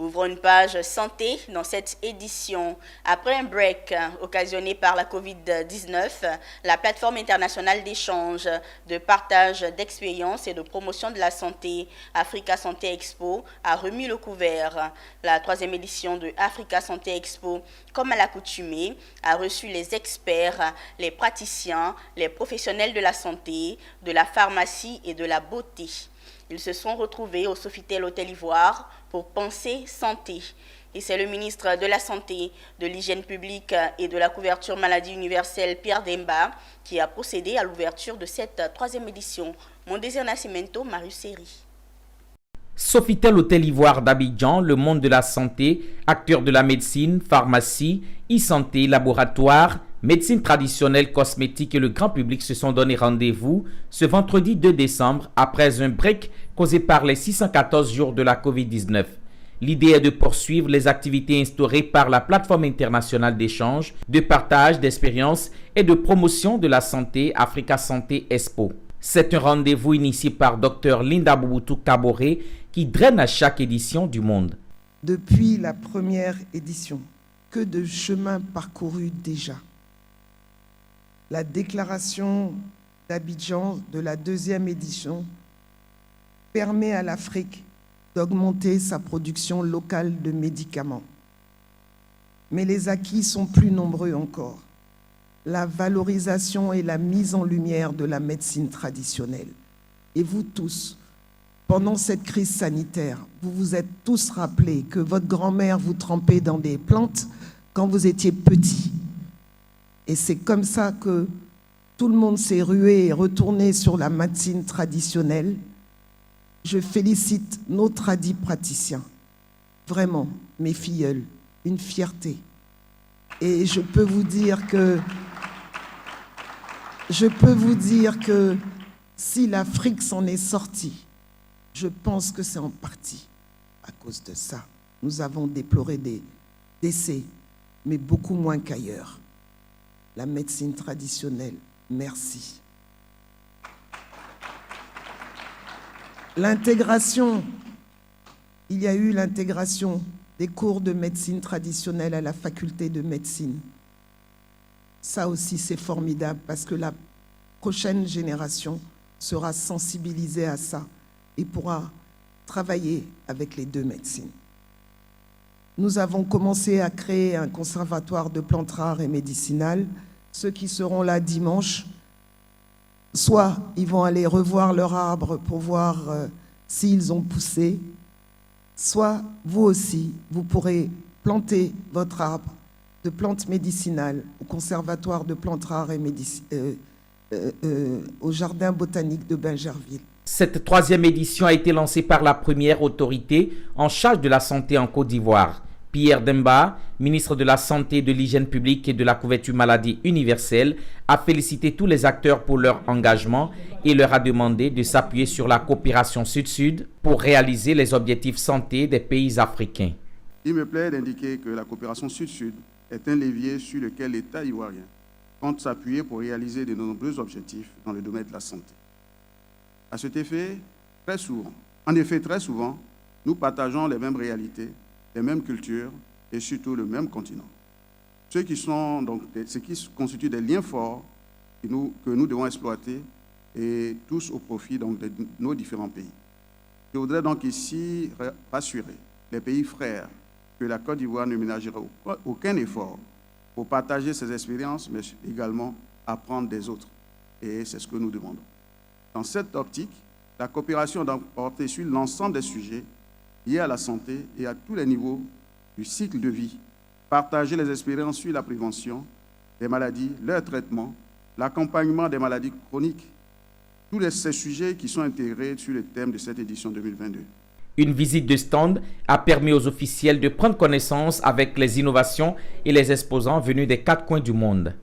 Ouvrons une page santé dans cette édition. Après un break occasionné par la COVID-19, la plateforme internationale d'échange, de partage d'expériences et de promotion de la santé, Africa Santé Expo, a remis le couvert. La 3e édition de Africa Santé Expo, comme à l'accoutumée, a reçu les experts, les praticiens, les professionnels de la santé, de la pharmacie et de la beauté. Ils se sont retrouvés au Sofitel Hôtel Ivoire pour penser santé. Et c'est le ministre de la Santé, de l'Hygiène publique et de la couverture maladie universelle, Pierre Demba, qui a procédé à l'ouverture de cette 3e édition. Mon désir Nascimento, Marius Seri. Sofitel Hôtel Ivoire d'Abidjan, le monde de la santé, acteurs de la médecine, pharmacie, e-santé, laboratoire, médecine traditionnelle, cosmétique et le grand public se sont donné rendez-vous ce vendredi 2 décembre après un break causé par les 614 jours de la COVID-19. L'idée est de poursuivre les activités instaurées par la plateforme internationale d'échange, de partage d'expériences et de promotion de la santé Africa Santé Expo. C'est un rendez-vous initié par Dr Linda Bouboutou Kaboré qui draine à chaque édition du monde. Depuis la première édition, que de chemin parcouru déjà. La déclaration d'Abidjan de la 2e édition permet à l'Afrique d'augmenter sa production locale de médicaments. Mais les acquis sont plus nombreux encore. La valorisation et la mise en lumière de la médecine traditionnelle. Et vous tous, pendant cette crise sanitaire, vous vous êtes tous rappelés que votre grand-mère vous trempait dans des plantes quand vous étiez petits. Et c'est comme ça que tout le monde s'est rué et retourné sur la médecine traditionnelle. Je félicite nos praticiens. Vraiment, mes filleuls, une fierté. Et je peux vous dire que si l'Afrique s'en est sortie, je pense que c'est en partie à cause de ça. Nous avons déploré des décès, mais beaucoup moins qu'ailleurs. La médecine traditionnelle, merci. L'intégration, il y a eu l'intégration des cours de médecine traditionnelle à la faculté de médecine. Ça aussi, c'est formidable parce que la prochaine génération sera sensibilisée à ça et pourra travailler avec les 2 médecines. Nous avons commencé à créer un conservatoire de plantes rares et médicinales. Ceux qui seront là dimanche, soit ils vont aller revoir leur arbre pour voir s'ils ont poussé, soit vous aussi, vous pourrez planter votre arbre de plantes médicinales au conservatoire de plantes rares et au jardin botanique de Bingerville. Cette 3e édition a été lancée par la première autorité en charge de la santé en Côte d'Ivoire. Pierre Demba, ministre de la Santé, de l'Hygiène publique et de la couverture maladie universelle, a félicité tous les acteurs pour leur engagement et leur a demandé de s'appuyer sur la coopération sud-sud pour réaliser les objectifs santé des pays africains. Il me plaît d'indiquer que la coopération sud-sud est un levier sur lequel l'État ivoirien compte s'appuyer pour réaliser de nombreux objectifs dans le domaine de la santé. À cet effet, très souvent, nous partageons les mêmes réalités, les mêmes cultures et surtout le même continent. Ce qui constitue des liens forts que nous devons exploiter et tous au profit de nos différents pays. Je voudrais donc ici rassurer les pays frères que la Côte d'Ivoire ne ménagera aucun effort pour partager ses expériences, mais également apprendre des autres. Et c'est ce que nous demandons. Dans cette optique, la coopération doit porter sur l'ensemble des sujets liés à la santé et à tous les niveaux du cycle de vie, partager les expériences sur la prévention des maladies, leur traitement, l'accompagnement des maladies chroniques, tous ces sujets qui sont intégrés sur le thème de cette édition 2022. Une visite de stand a permis aux officiels de prendre connaissance avec les innovations et les exposants venus des 4 coins du monde.